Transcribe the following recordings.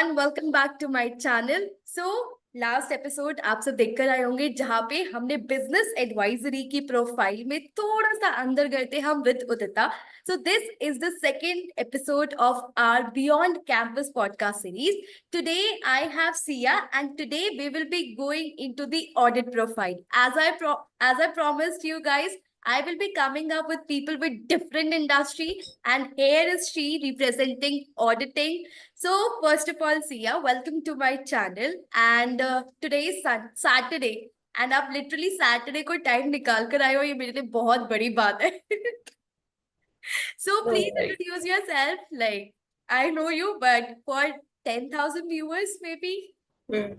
everyone, welcome back to my channel. So last episode आप सब देखकर आए होंगे जहां पे हमने बिजनेस एडवाइजरी की प्रोफाइल में थोड़ा सा अंदर गए थे हम with Udita. So this is the second episode of our Beyond Campus podcast series. Today I have Sia and today we will be going into the audit profile. As I promised you guys, I will be coming up with people with different industry and here is she representing auditing. So, first of all, Sia, welcome to my channel. And today is Saturday. And आप literally Saturday को time निकाल कर आए हो, ये मेरे लिए बहुत बड़ी बात है. So, No please worries. introduce yourself. Like, I know you, but for 10,000 viewers, maybe. Hmm.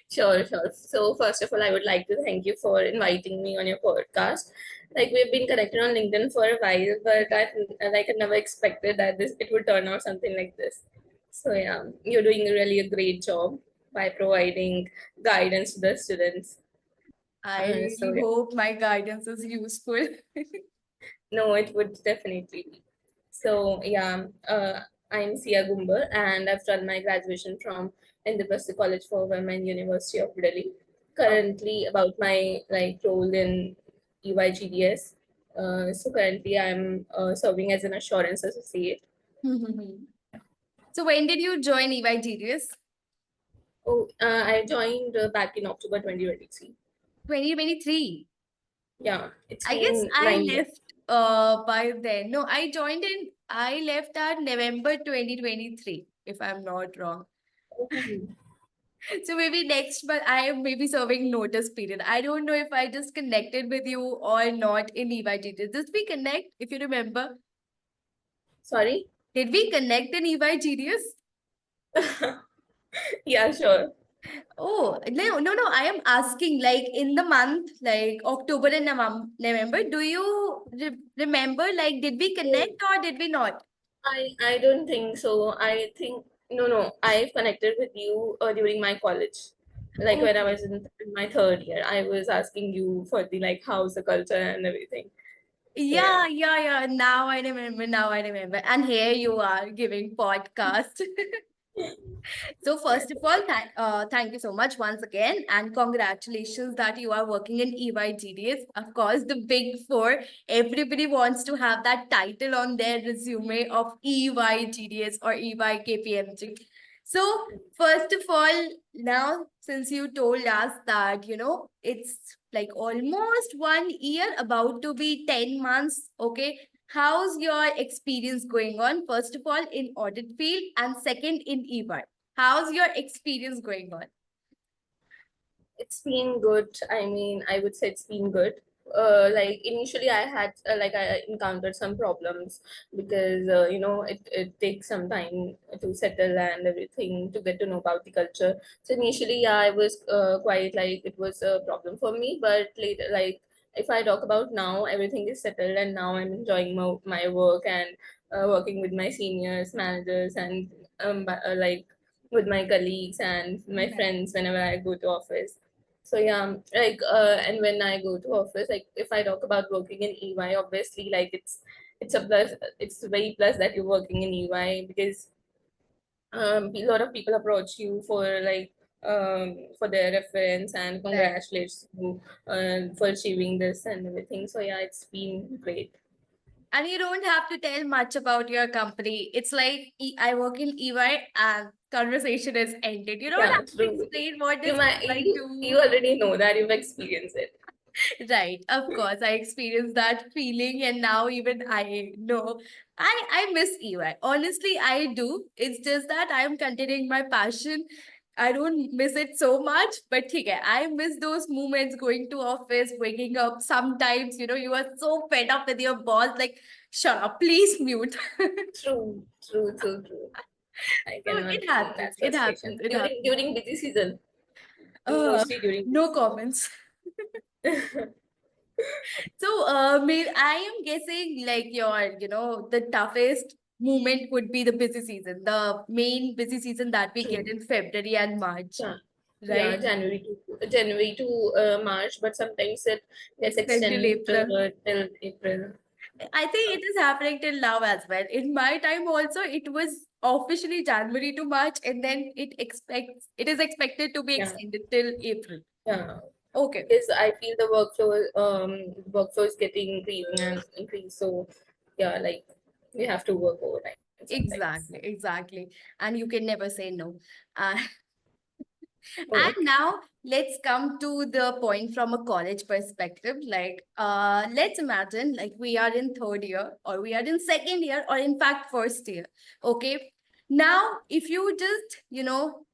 Sure. So first of all, I would like to thank you for inviting me on your podcast. Like we've been connected on LinkedIn for a while, but I never expected that it would turn out something like this. So yeah, you're doing really a great job by providing guidance to the students. I really Yeah. hope my guidance is useful. No, it would definitely be. So yeah, I'm Sia Gumbar and I've done my graduation from Indraprastha College for Women, University of Delhi. Currently about my role in EYGDS. So currently I'm serving as an assurance associate. So, when did you join EYGDS? I joined back in October 2023. 2023. Yeah, it's I guess been I 9 years. left by then. No, I left at November 2023, if I'm not wrong. Oh. So maybe next, but I am maybe serving notice period. I don't know if I just connected with you or not in EYGDS. Did we connect, if you remember? Sorry? Did we connect in EYGDS? Yeah, sure. Oh, no. I am asking, like, in the month, like October and November, do you remember, like, did we connect or did we not? I don't think so. I think no. I connected with you during my college, like when I Okay. was in my third year. I was asking you for the house, the culture, and everything. So yeah. Yeah. Now I remember. And here you are giving podcast. So first of all, thank you so much once again, and congratulations that you are working in EYGDS. Of course, the big four. Everybody wants to have that title on their resume of EYGDS or EYKPMG. So first of all, now since you told us that it's like almost 1 year, about to be 10 months. Okay, how's your experience going on? First of all, in audit field, and second in EY. How's your experience going on? It's been good. I mean, I would say it's been good. Initially I had I encountered some problems because it takes some time to settle and everything to get to know about the culture. So initially, yeah, I was quite it was a problem for me, but later, if I talk about now, everything is settled and now I'm enjoying my work and working with my seniors, managers, and with my colleagues and my friends whenever I go to office. So yeah, and when I go to office, like if I talk about working in EY, obviously it's a plus. It's very plus that you're working in EY because a lot of people approach you for their reference and Right. congratulates you for achieving this and everything. So yeah, it's been great. And you don't have to tell much about your company. It's like I work in EY and conversation is ended. You don't Yeah, have to true. explain what You does might EY you do. already know that you've experienced it. Right, of course, I experienced that feeling, and now even I know I miss EY. Honestly, I do. It's just that I am continuing my passion. I don't miss it so much, but okay, I miss those moments going to office, waking up. Sometimes, you are so fed up with your boss, like, shut up, please mute. True. I So can it understand happens. that It happens. frustration It happens. during busy season, Uh, mostly during busy no comments. season. So, I am guessing like the toughest moment would be the busy season, the main busy season that we get True. in February and March, Yeah, yeah, right? January to March, but sometimes it gets Extend till extended April. till April. I think it is happening till now as well. In my time also, it was officially January to March, and then it is expected to be Yeah, extended till April. yeah. Okay. Because I feel the workflow is getting increasing and increased. So yeah, like we have to work overtime sometimes. Exactly, exactly. And you can never say no. Uh, Oh, and now let's come to the point from a college perspective. Like, let's imagine like we are in third year, or we are in second year, or in fact first year. Okay. Now, if you just,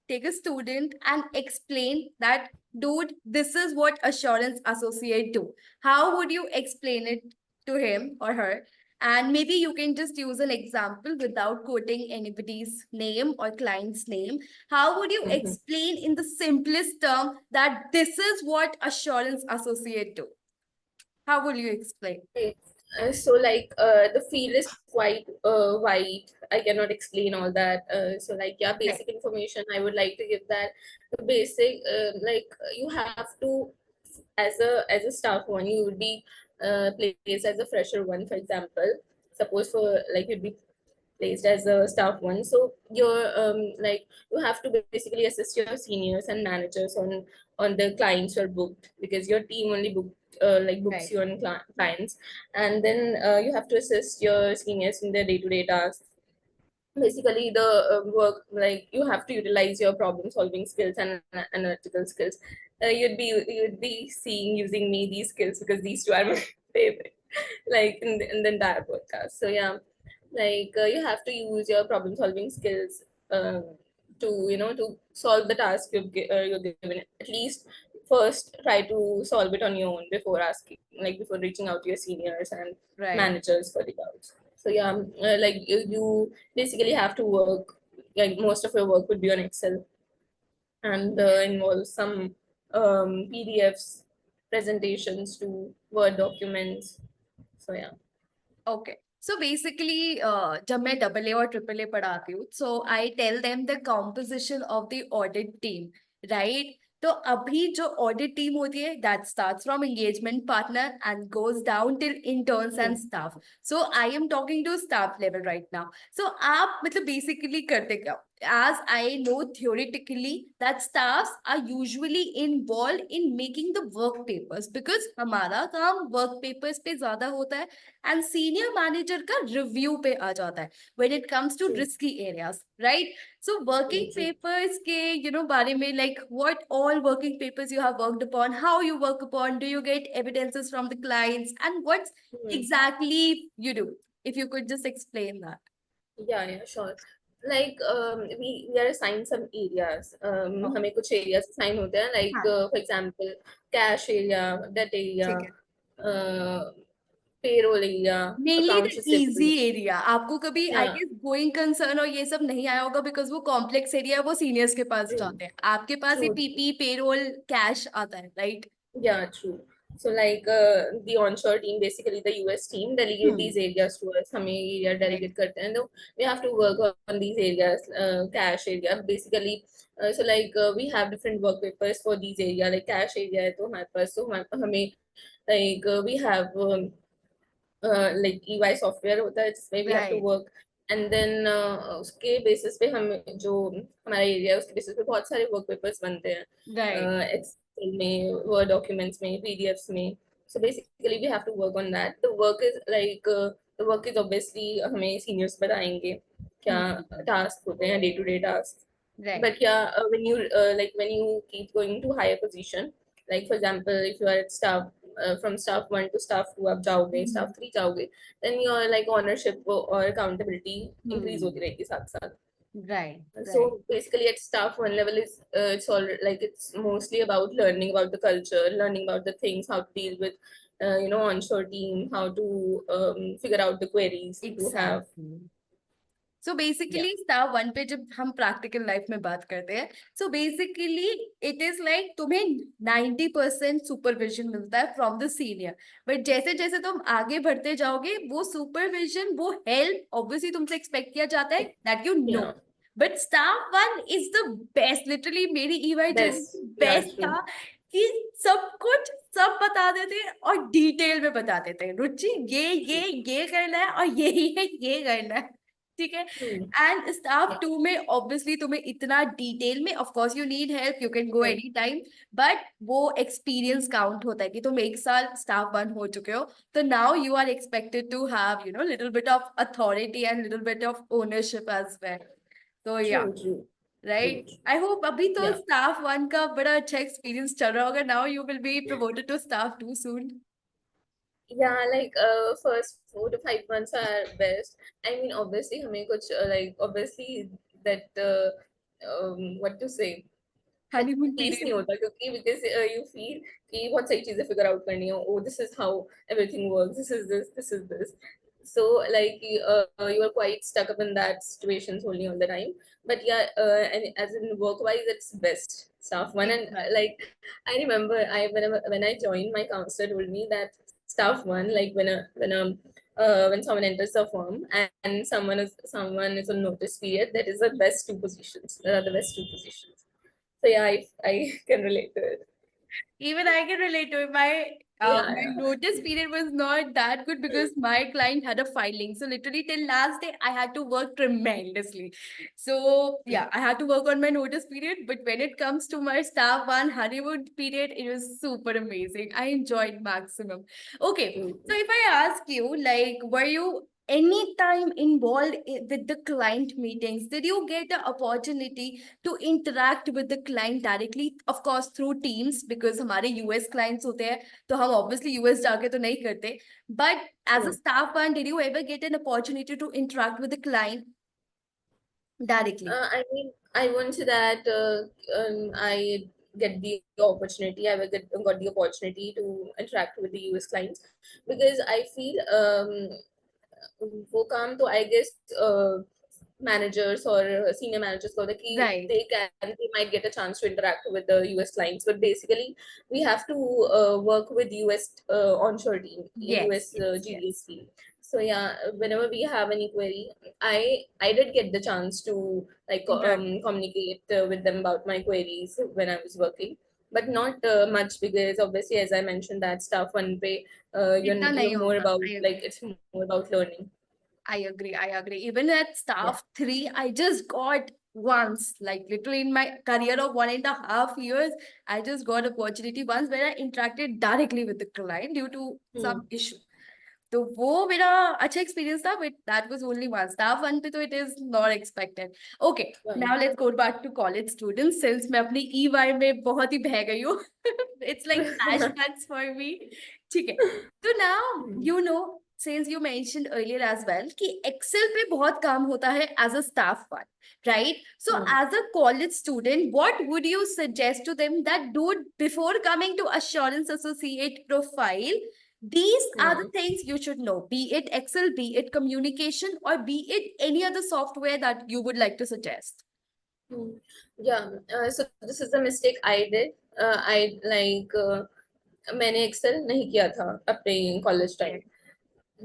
take a student and explain that, dude, this is what assurance associate do. How would you explain it to him or her? And maybe you can just use an example without quoting anybody's name or client's name. How would you mhm. explain in the simplest term that this is what assurance associate do? How will you explain? Okay. So like the field is quite wide. I cannot explain all that. So like yeah, Right. basic information I would like to give that. The basic like you have to, as a staff one, you would be placed as a fresher one, for example. Suppose for like you'd be placed as a staff one. So you're like you have to basically assist your seniors and managers on the clients you're booked, because your team only books Right. you on clients, and then you have to assist your seniors in their day-to-day tasks. Basically the work, like you have to utilize your problem solving skills and analytical skills. You'd be seeing using me these skills, because these two are my favorite, like in the entire podcast. So yeah, like you have to use your problem solving skills to solve the task you're given. At least first try to solve it on your own before asking, like before reaching out to your seniors and Right. managers for the doubts. So yeah, like you basically have to work, like most of your work would be on Excel, and involves some PDFs, presentations to Word documents. So yeah. Okay. So basically, जब मैं double A और triple A पढ़ाती हूँ, so I tell them the composition of the audit team, right? तो अभी जो audit team होती है, that starts from engagement partner and goes down till interns Hmm. and staff. So I am talking to staff level right now. So आप मतलब basically करते क्या? As I know theoretically that staffs are usually involved in making the work papers, because हमारा काम work papers पे ज्यादा होता है and senior manager का review पे आ जाता है when it comes to True, risky areas, right? So true, working true. papers के बारे में, like what all working papers you have worked upon, how you work upon, do you get evidences from the clients, and what Hmm. exactly you do, if you could just explain that. Yeah, yeah, sure. Like we are assigned some areas. Okay. हमें कुछ areas assign होते हैं, like हाँ, for example cash area, debt area, ठीक है. uh, payroll area, mainly the accounts easy receivable. Area आपको कभी आई Yeah, guess going concern और ये सब नहीं आया होगा, बिकॉज वो कॉम्प्लेक्स एरिया है, वो सीनियर्स के पास true, जाते हैं, आपके पास ये true. पीपी पेरोल कैश आता है, right? Yeah, true. So like the onshore team, basically the US team, delegate hmm. these areas to us. हमें area राइट. delegate करते हैं, तो we have to work on these areas, cash area basically. So like we have different work papers for these area. Like cash area है तो हमारे पास, तो हमें like we have like EY software होता है जिसमें we have to right. work, and then उसके basis पे हम जो हमारा area है उसके basis पे बहुत सारे work papers बनते हैं, राइट. Excel में, Word documents में, PDFs में. So basically we have to work on that. The work is obviously हमें seniors बताएंगे क्या हम्म. task होते हैं, day to day tasks. Right. But yeah, when you keep going to higher position, like for example, if you are at staff from staff one to staff two आप जाओगे, staff three जाओगे, then your like ownership or accountability increase होती रहेगी साथ साथ. Right. Right. So basically, at staff one level is it's all like it's mostly about learning about the culture, learning about the things, how to deal with onshore team, how to figure out the queries you have. Exactly. So Yeah. Basically star one पे जब हम practical life में बात करते हैं, so basically it is like तुम्हें 90% supervision मिलता है फ्रॉम द सीनियर, बट जैसे जैसे तुम आगे बढ़ते जाओगे वो सुपरविजन, वो हेल्प ऑब्वियसली तुमसे एक्सपेक्ट किया जाता है that you know. Yeah. But staff one is the best, literally मेरी EY Best. Journey Yeah. Best True. था कि सब कुछ सब बता देते हैं और डिटेल में बता देते हैं, रुचि ये True. ये करना है और ये करना है. ठीक है। True. And staff Yeah. 2 में ऑब्वियसली तुम्हें इतना डिटेल में, of course you need help, you can go Right. Any time, but वो एक्सपीरियंस काउंट होता है कि तुम 1 साल स्टाफ 1 हो चुके हो, तो now you are expected to have little bit of authority and little bit of ownership as well. तो yeah, True, true, true. Right, I hope अभी तो Yeah. स्टाफ 1 का बड़ा अच्छा एक्सपीरियंस चल रहा होगा, now you will be promoted to staff 2 soon. Yeah, like first 4 to 5 months are best. I mean, obviously, हमें कुछ like obviously that what to say, that honeymoon peace नहीं पीरियड। होता क्योंकि because you feel कि बहुत सारी चीजें figure out करनी हो. Oh, this is how everything works. This is this. So like you are quite stuck up in that situations only all the time. But yeah, and as in work wise, it's best staff one. And like I remember, when I joined, my counselor told me that staff one, like when someone enters the firm and someone is on notice period, that is the best two positions. That are the best two positions. So yeah, I can relate to it. Even I can relate to it. My Yeah, notice period was not that good because my client had a filing. So literally till last day, I had to work tremendously. So yeah, I had to work on my notice period. But when it comes to my staff 1 honeymoon period, it was super amazing. I enjoyed maximum. Okay, yeah. so if I ask you, like, were you any time involved with the client meetings? Did you get the opportunity to interact with the client directly, of course through teams, because हमारे US clients होते हैं, तो हम obviously US जाके तो नहीं करते, but as a True. staff one, did you ever get an opportunity to interact with the client directly? I mean, I won't say that I get the opportunity. Got the opportunity to interact with the US clients because I feel वो काम तो I guess managers or senior managers को होता है कि Right. they might get a chance to interact with the US clients, but basically we have to work with US onshore team, Yes, US yes, GDS yes. team. So yeah, whenever we have any query, I did get the chance to like Interact. communicate with them about my queries when I was working, but not much because obviously, as I mentioned, that stuff one way इतना नहीं you're more होगा. about I like agree. it's more about learning. I agree. I agree. Even at Yeah. staff 3, I just got once, like literally in my career of 1.5 years, I just got opportunity once where I interacted directly with the client due to Hmm. some issue. तो वो मेरा अच्छा experience था, but that was only one. Staff 1 पे तो it is not expected. Okay, Right. Now let's go back to college students, since मैं अपनी EY में बहुत ही बह गई हूँ। It's like flashbacks for me. ठीक है, तो now Hmm. since you mentioned earlier as well कि एक्सेल पे बहुत काम होता है as a staff one, right? So Hmm. as a college student, what would you suggest to them that do before coming to assurance associate profile? These are the Hmm. things you should know, be it Excel, be it communication, or be it any other software that you would like to suggest. Hmm. Yeah. So this is the mistake I did. I like मैंने Excel नहीं किया था अपने college time. Okay.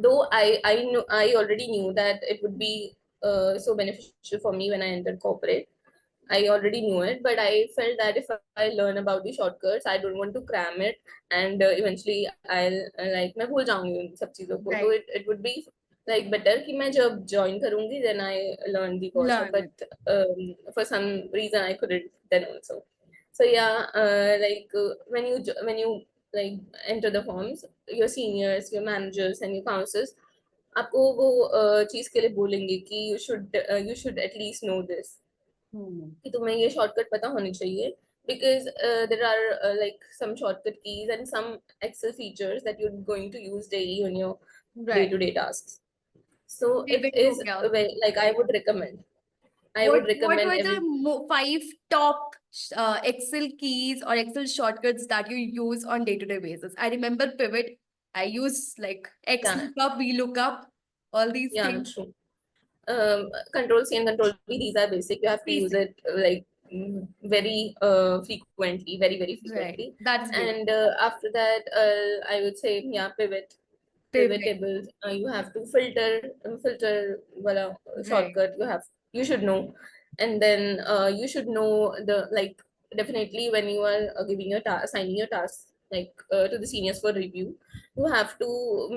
Though I already knew that it would be so beneficial for me when I entered corporate. I already knew it, but I felt that if I learn about the shortcuts, I don't want to cram it, and eventually I'll like मैं भूल जाऊंगी उन सब चीजों को. So Right. it would be like better कि मैं जब join करूंगी, then I learn the course. Learn it. But for some reason I couldn't then also. So yeah, when you like enter the forms, your seniors, your managers, and your counselors आपको वो चीज के लिए बोलेंगे कि you should at least know this. Hmm. कि तुम्हें ये शॉर्टकट पता होनी चाहिए because there are like some shortcut keys and some Excel features that you're going to use daily on your Right. day-to-day tasks. So it Pivot हो is गया। like I What would what recommend were every. the 5 top Excel keys or Excel shortcuts that you use on day-to-day basis? I remember Pivot. I use like X Yeah, lookup, V lookup, all these yeah, things. true. Control C and Control V, these are basic. You have to use Basic. it like very frequently, very Right. frequently. That's basic. And after that, I would say yeah, pivot Pivot. tables. You have to filter wala Right. shortcut. You should know, and then you should know the like definitely when you are giving your task, assigning your task like to the seniors for review, you have to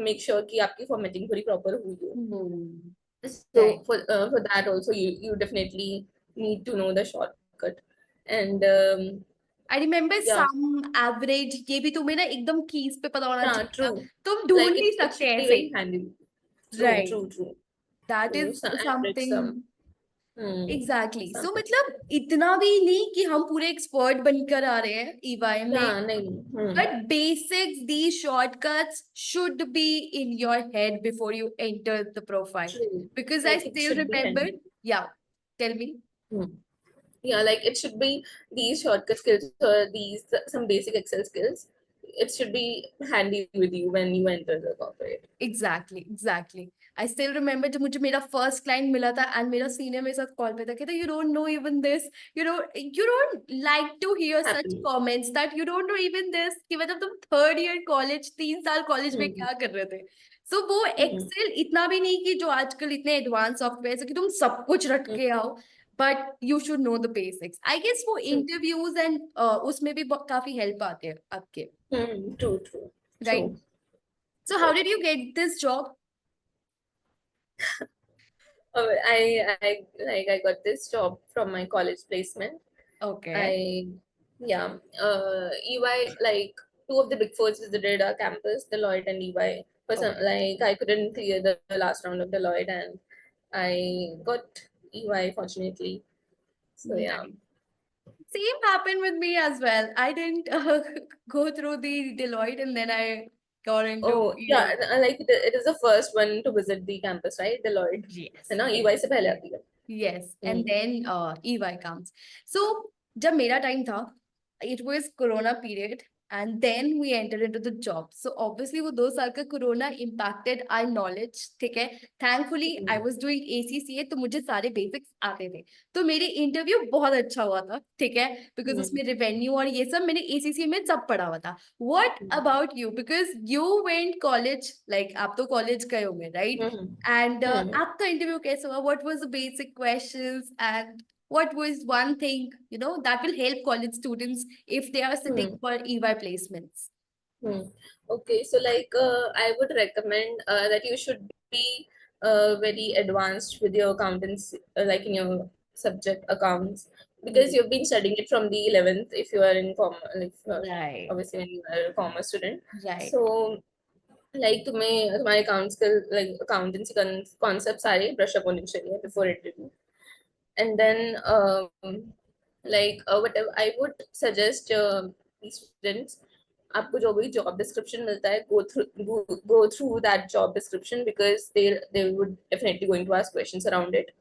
make sure कि आपकी formatting पूरी proper हुई हो. Hmm. So Right. for that also you definitely need to know the shortcut. And I remember yeah, some average, ये भी तुम्हें ना एकदम कीज पे पता होना yeah, चाहिए, true. तुम ढूंढ Like नहीं it सकते should be ऐसे very he. handy. True, Right. true, true, That true. is So average something. some. Hmm. Exactly Some. सो मतलब इतना भी नहीं कि हम पूरे एक्सपर्ट बनकर आ रहे हैं ईवाई में, Yeah, nahin. but basics, these shortcuts should be in your head before you enter the profile. True. Because I Like it still should be remember, handy. yeah, tell me. Hmm. Yeah, like it should be these shortcut skills or these some basic Excel skills. It should be handy with you when you enter the corporate. Exactly, exactly. I still remember जब मुझे मेरा first client मिला था and मेरा senior मेरे साथ call पे था, कहता you don't know even this, you don't like to hear such Happily. comments that you don't know even this, कि मतलब तुम third year college 3 साल college में Hmm. क्या कर रहे थे. So वो Hmm. Excel इतना भी नहीं कि जो आजकल इतने advanced software है कि तुम सब कुछ रट Hmm. के आओ, but you should know the basics. I guess वो True. interviews and उसमें भी काफी help आते हैं आपके, Hmm. True. True. right? True. So how did you get this job? I got this job from my college placement. Okay. I yeah. EY, like two of the big fours visited our campus, Deloitte and EY. For some, Okay. like I couldn't clear the last round of Deloitte, and I got EY fortunately. So yeah. Nice. Same happened with me as well. I didn't go through the Deloitte and then I got into Oh yeah, EY. like it is the first one to visit the campus, right? Deloitte. Yes, है ना? yes, EY से पहले आती है. yes. And Hmm. then EY comes. So जब मेरा time था, it was Corona period, and then we entered into the job. So obviously वो 2 साल का Corona impacted our knowledge, ठीक है. Thankfully I Hmm. was doing ACCA, तो मुझे सारे basics आते थे. तो मेरी इंटरव्यू बहुत अच्छा हुआ था, ठीक है, बिकॉज Hmm. उसमें रेवेन्यू और ये सब मैंने ACCA में सब पढ़ा हुआ था. What Hmm. about you? Because you went college, like आप तो college गए होंगे, right? Hmm. And Hmm. आपका इंटरव्यू कैसा हुआ? What was the basic questions and what was one thing, that will help college students if they are sitting Hmm. for EY placements? Hmm. Okay, so like I would recommend that you should be very advanced with your accountants, like in your subject accounts, because Hmm. you've been studying it from the 11th if you are in like Right, obviously when you are a commerce student. right. So like तुम्हारे accounts के like accountancy concepts सारे brush up होने चाहिए before interview. And then like whatever I would suggest these students, आपको जो भी job description मिलता है go through that job description because they would definitely going to ask questions around it.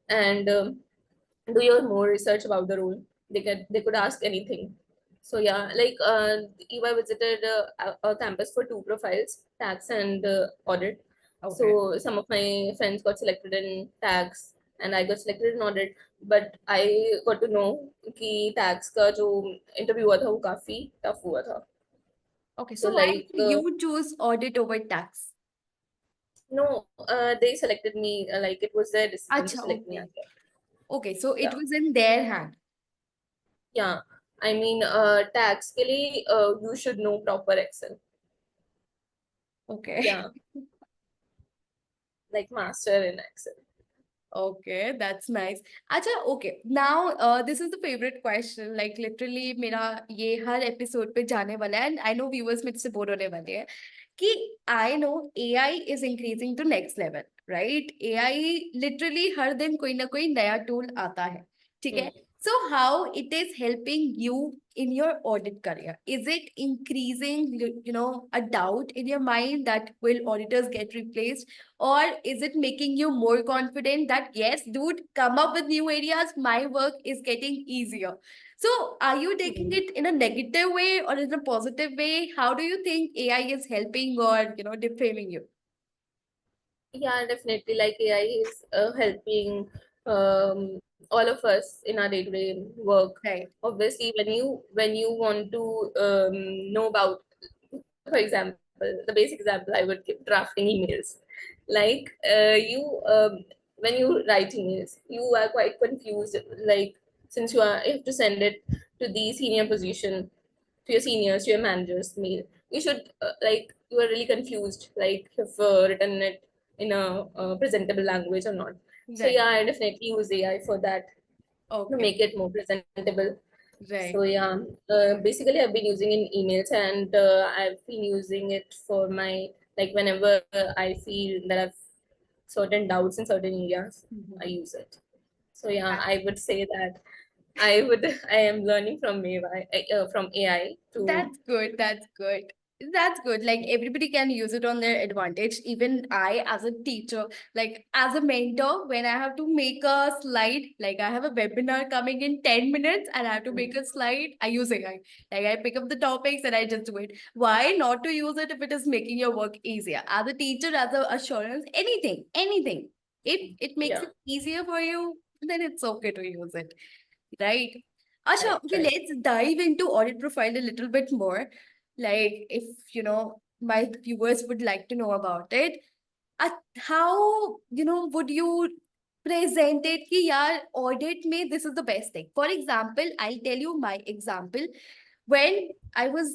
And do your more research about the role. They could ask anything. So yeah, like EY visited our campus for two profiles, tax and audit. Okay. So some of my friends got selected in tax and I got selected in audit. But I got to know कि tax का जो interview हुआ था वो काफी tough हुआ था. Okay, So so why like did you choose audit over tax? no, they selected me. Like it was their decision to Acha, select me. okay. Okay, so it Yeah. was in their hand. Yeah, I mean, tax के लिए you should know proper Excel. Okay. Yeah, like master in Excel. Okay, that's nice. Acha, okay. Now, this is the favorite question. Like literally, मेरा ये हर episode पे जाने वाला है, and I know viewers मुझसे bore होने वाले हैं कि I know AI is increasing to next level, right? AI literally हर दिन कोई ना कोई नया tool आता है, ठीक है? Hmm. So how it is helping you in your audit career? Is it increasing, a doubt in your mind that will auditors get replaced? Or is it making you more confident that, yes, dude, come up with new areas, my work is getting easier? So, are you taking Hmm. it in a negative way or in a positive way? How do you think AI is helping or, defaming you? Yeah, definitely. Like AI is helping all of us in our day-to-day work. Right. Obviously, when you want to know about, for example, the basic example I would give drafting emails. Like you when you write emails, you are quite confused. Like since you have to send it to the senior position, to your seniors, to your managers mail, you should like you are really confused. Like you've written it in a presentable language or not. So Right. yeah, I definitely use AI for that to Okay. make it more presentable. Right. So yeah, basically I've been using in emails, and I've been using it for my, like, whenever I feel that I've certain doubts in certain areas, I Mhm. use it. So yeah, I would say that I am learning from AI to. That's good. That's good. That's good. Like everybody can use it on their advantage. Even I, as a teacher, like as a mentor, when I have to make a slide, like I have a webinar coming in 10 minutes and I have to make a slide, I use AI. Like I pick up the topics and I just do it. Why not to use it if it is making your work easier? As a teacher, as a assurance, anything, anything. It makes Yeah, it easier for you, then it's okay to use it. Right. Asha, right, okay, right. let's dive into audit profile a little bit more. Like, if my viewers would like to know about it, how would you present it? Ki yaar, audit में this is the best thing. For example, I'll tell you my example. When I was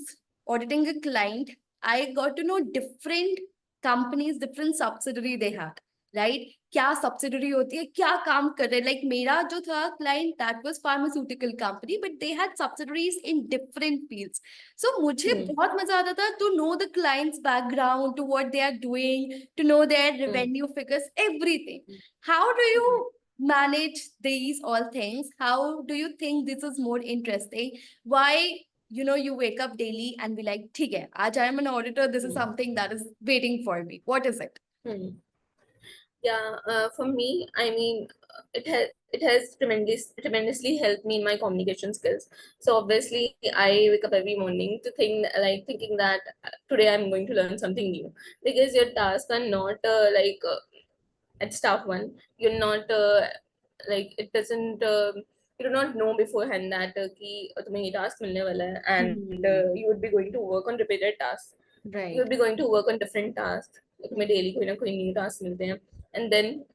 auditing a client, I got to know different companies, different subsidiary they had, right? क्या subsidiary होती है, क्या काम कर रहे हैं? Like मेरा जो था client, that was pharmaceutical company, but they had subsidiaries in different fields. So मुझे Hmm. बहुत मजा आता था to know the client's background, to what they are doing, to know their Hmm. revenue figures, everything. How do you Hmm. manage these all things? How do you think this is more interesting? Why you wake up daily and be like, ठीक है, आज I am an auditor, this is Hmm. something that is waiting for me. What is it? Hmm. Yeah, for me, I mean, it has tremendously helped me in my communication skills. So obviously, I wake up every morning to thinking that today I'm going to learn something new, because your tasks are not at staff one. You're not like it doesn't. You do not know beforehand that कि तुम्हें ये task मिलने वाला है, and Hmm. you would be going to work on repeated tasks. You Right. would be going to work on different tasks. तुम्हें Hmm. daily कोई ना कोई new task मिलते हैं, and then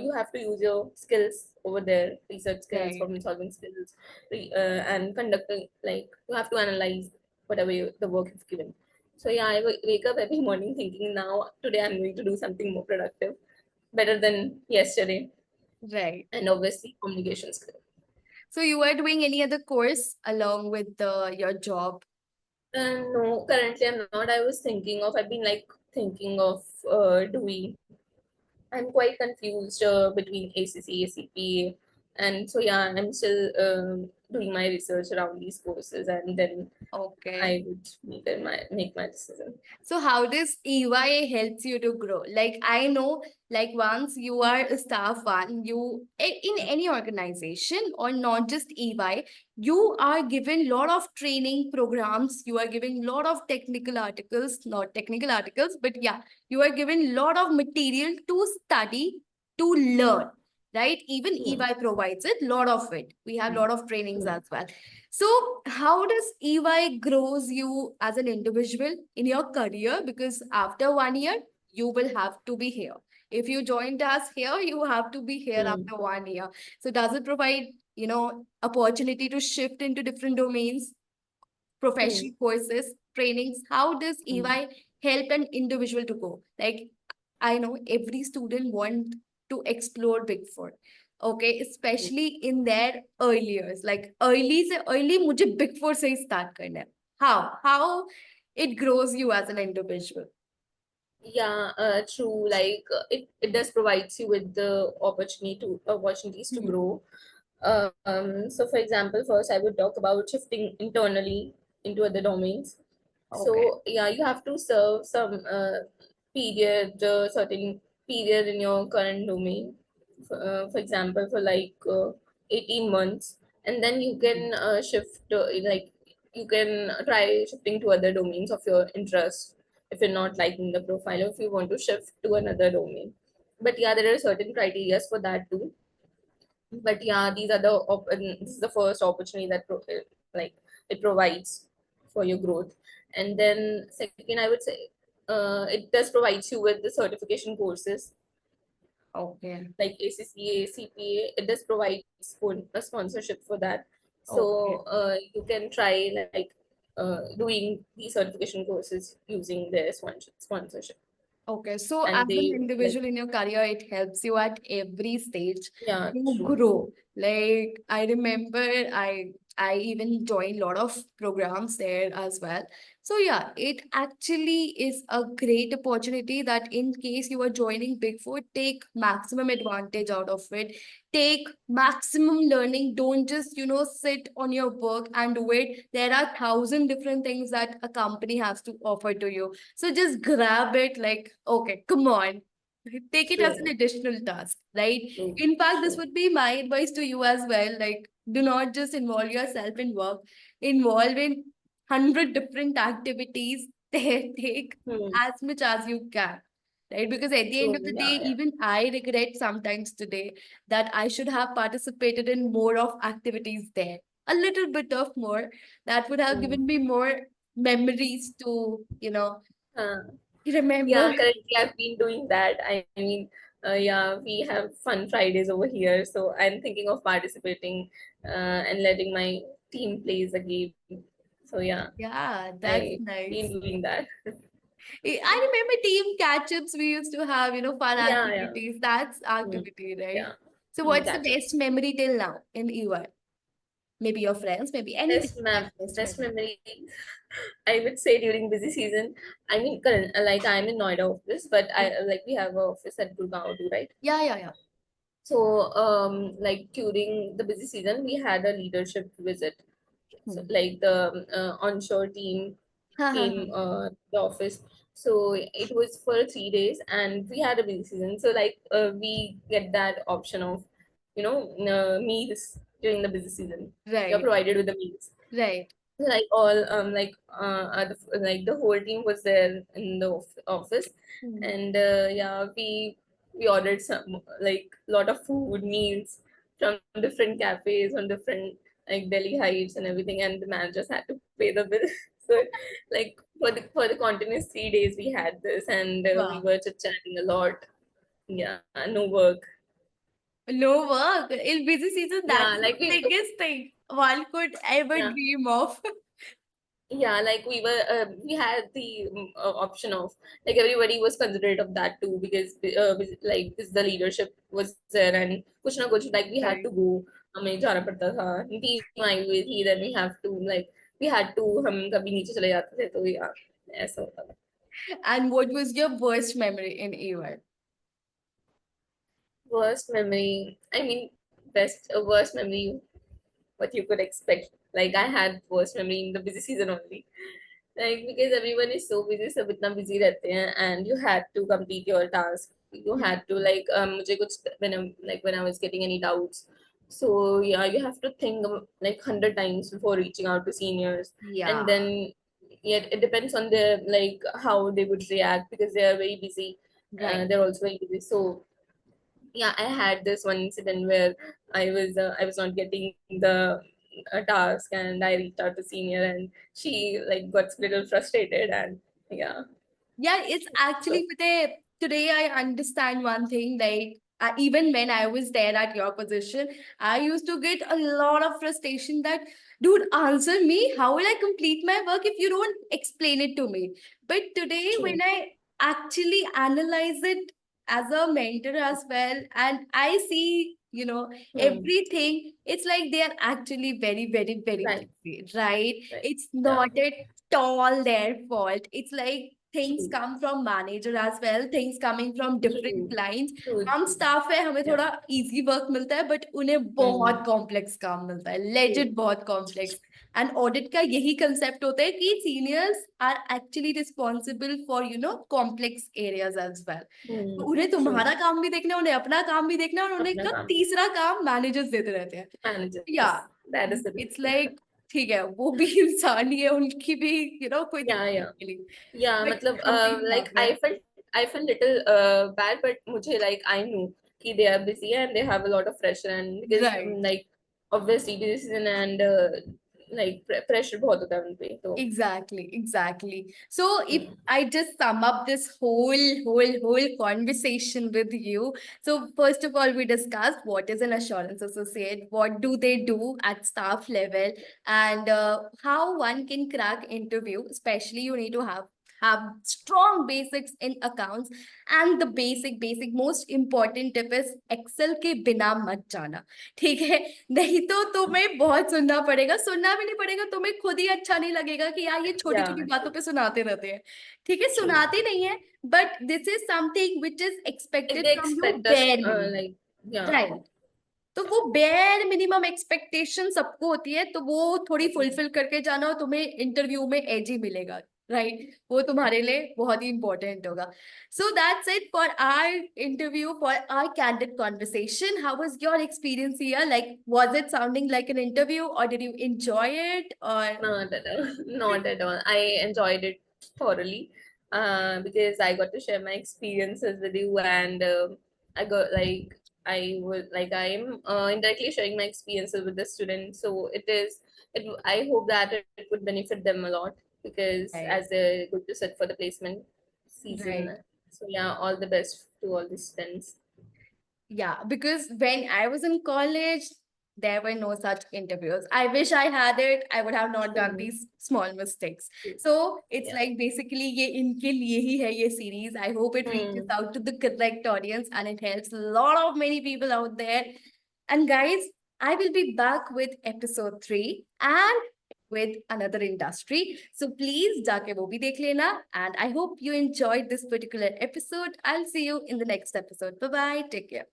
you have to use your skills over there, research skills, Right. problem solving skills, and conducting, like, you have to analyze whatever the work you've given. So yeah, I wake up every morning thinking, now today I'm going to do something more productive, better than yesterday, Right. and obviously communication skills. So you are doing any other course along with your job? No, currently I'm not. I've been like thinking of doing. I'm quite confused between ACC, ACPA, and so yeah, I'm still doing my research around these courses, and then Okay. I would make my decision. So how does EY helps you to grow? Like I know, like once you are a staff one, in any organization or not just EY, you are given lot of training programs. You are given lot of technical articles, not technical articles, but yeah, you are given lot of material to study, to learn. Right? Even Hmm. EY provides it, lot of it. We have Hmm. lot of trainings Hmm. as well. So, how does EY grows you as an individual in your career? Because after 1 year, you will have to be here. If you joined us here, you have to be here Hmm. after 1 year. So, does it provide, opportunity to shift into different domains, Hmm. professional courses, trainings? How does Hmm. EY help an individual to go? Like, I know every student want to explore Big Four. Okay, especially in their early years. Like early मुझे Big Four से ही start करना है. How it grows you as an individual. Yeah, true. Like, it does provides you with the opportunities to Hmm. grow. So for example, first I would talk about shifting internally into other domains. Okay. So yeah, you have to serve some certain period in your current domain. For example, for like 18 months, and then you Hmm. can shift, like, you can try shifting to other domains of your interest if you're not liking the profile, or if you want to shift to another domain. But yeah, there are certain criteria for that too. But yeah, this is the first opportunity that like it provides for your growth. And then second, I would say it does provide you with the certification courses Okay. like ACCA, CPA. It does provide a sponsorship for that. Okay. So you can try, like, doing these certification courses using their sponsorship. Okay, so as and an they like, individual in your career, it helps you at every stage yeah, to true. grow. Like I remember I even joined a lot of programs there as well. So yeah, it actually is a great opportunity that in case you are joining Big Four, take maximum advantage out of it. Take maximum learning. Don't just, sit on your work and do it. There are thousand different things that a company has to offer to you. So just grab it like, okay, come on. Take it as an True, additional task, right? true, In fact, this true. would be my advice to you as well. Like, do not just involve yourself in work, involve in 100 different activities. Take Hmm. as much as you can, right? Because at the end True, of the day, yeah, yeah. even I regret sometimes today that I should have participated in more of activities there. A little bit of more that would have Hmm. given me more memories to, remember. Yeah, currently I've been doing that. I mean, yeah, we have fun Fridays over here, so I'm thinking of participating and letting my team plays a game. So yeah, Yeah, that's I've been nice. doing that. I remember team catch-ups we used to have, fun Yeah, yeah, activities. That's mm, activity, right? yeah. So Team what's the catch-ups. best memory till now in EY? Maybe your friends, maybe anything that's best Best memory. memory. I would say during busy season. I mean, current like I'm in Noida office, but I like we have an office at Gurgaon too, right? Yeah, yeah, yeah. So, like during the busy season, we had a leadership visit. So, Hmm. like the onshore team Ha, ha, ha. came the office. So it was for 3 days, and we had a busy season. So like we get that option of, meals during the busy season. You're Right, provided with the meals. right. Like all like the whole team was there in the office, Hmm. and yeah, we ordered some like lot of food meals from different cafes on different like Delhi Heights and everything, and the managers had to pay the bill. So like for the continuous 3 days we had this, and we Wow. were chit chatting a lot. Yeah, no work. No work. In busy season, Yeah, that's the like we biggest thing one could ever yeah. dream of. Yeah, like we had the option of like everybody was considerate of that too, because like this the leadership was there, and kuch na kuch like we had Right. to go. हमें जाना पड़ता था, team आई हुई थी, then we have to like we had to, हम कभी नीचे चले जाते थे, तो yeah, ऐसा होता था. And what was your worst memory in EY? Worst memory, I mean, worst memory what you could expect. Like I had worst memory in the busy season only. Like because everyone is so busy, सब इतना busy रहते हैं, and you had to complete your task. You Hmm. had to like मुझे कुछ when I was getting any doubts. So yeah, you have to think like 100 times before reaching out to seniors, and Yeah, then yeah, it depends on their like how they would react because they are very busy. right. They're also very busy. So yeah, I had this one incident where I was not getting the task, and I reached out to senior, and she like got a little frustrated, and yeah. Yeah, it's So actually today I understand one thing. Like even when I was there at your position, I used to get a lot of frustration that, dude, answer me. How will I complete my work if you don't explain it to me? But today, true. when I actually analyze it as a mentor as well, and I see, Hmm. everything, it's like they are actually very, very, very Right, busy, right? right. It's Yeah, not at all their fault. It's like things true, come from manager as well, things coming from different true, clients. true, हम true. staff है, हमें Yeah. थोड़ा easy work मिलता है, but उन्हें Hmm. बहुत complex काम मिलता है, True. legit बहुत complex. And audit का यही concept होता है कि seniors are actually responsible for, complex areas as well. तो Hmm. उन्हें True. तुम्हारा काम भी देखना है, उन्हें अपना काम भी देखना है, और उन्हें अपना का काम तीसरा काम मैनेजर्स देते रहते हैं. managers. Yeah, That is the it's reason. like ठीक है, वो भी इंसान ही है, उनकी भी, कोई Yeah, दिक्कत yeah. नहीं. Yeah, But मतलब completely like आप है. I felt little bad, but मुझे like I knew कि they are busy and they have a lot of pressure, and because Right. like obviously busy season, and like pressure बहुत होता है उन पे, तो Exactly, exactly. So if hmm. I just sum up this whole conversation with you. So first of all, we discussed what is an assurance associate, what do they do at staff level, and how one can crack interview. Especially, you need to have have strong basics in accounts, and the basic most important tip is Excel के बिना मत जाना, ठीक है? नहीं तो तुम्हें बहुत सुनना पड़ेगा, सुनना भी नहीं पड़ेगा, तुम्हें खुद ही अच्छा नहीं लगेगा कि यार ये छोटी Yeah, छोटी बातों पे सुनाते रहते हैं, ठीक है? true. सुनाते नहीं है, but this is something which is If expected they from you expect us, bare minimum, like, yeah. Right? तो वो बेयर मिनिमम एक्सपेक्टेशन सबको होती है, तो वो थोड़ी फुलफिल करके जाना और तुम्हें इंटरव्यू में एज ही मिलेगा, राइट? वो तुम्हारे लिए बहुत ही इंपॉर्टेंट होगा. So that's it for our interview, for our candid conversation. How was your experience here? Like was it sounding like an interview or did you enjoy it or? Not at all. Not at all. I enjoyed it thoroughly, because I got to share my experiences with you, and I got like I would like I'm indirectly sharing my experiences with the students. So it is. I hope that it would benefit them a lot, because Right, as they're going to sit for the placement season. right. So yeah, all the best to all the students. Yeah, because when I was in college, there were no such interviews. I wish I had it. I would have not done True. these small mistakes. True. So it's Yeah. like basically ये इनके लिए ही है ये series. I hope it reaches Hmm. out to the correct audience and it helps a lot of many people out there. And guys, I will be back with episode 3 and with another industry. So please जाके वो भी देख लेना. And I hope you enjoyed this particular episode. I'll see you in the next episode. Bye bye. Take care.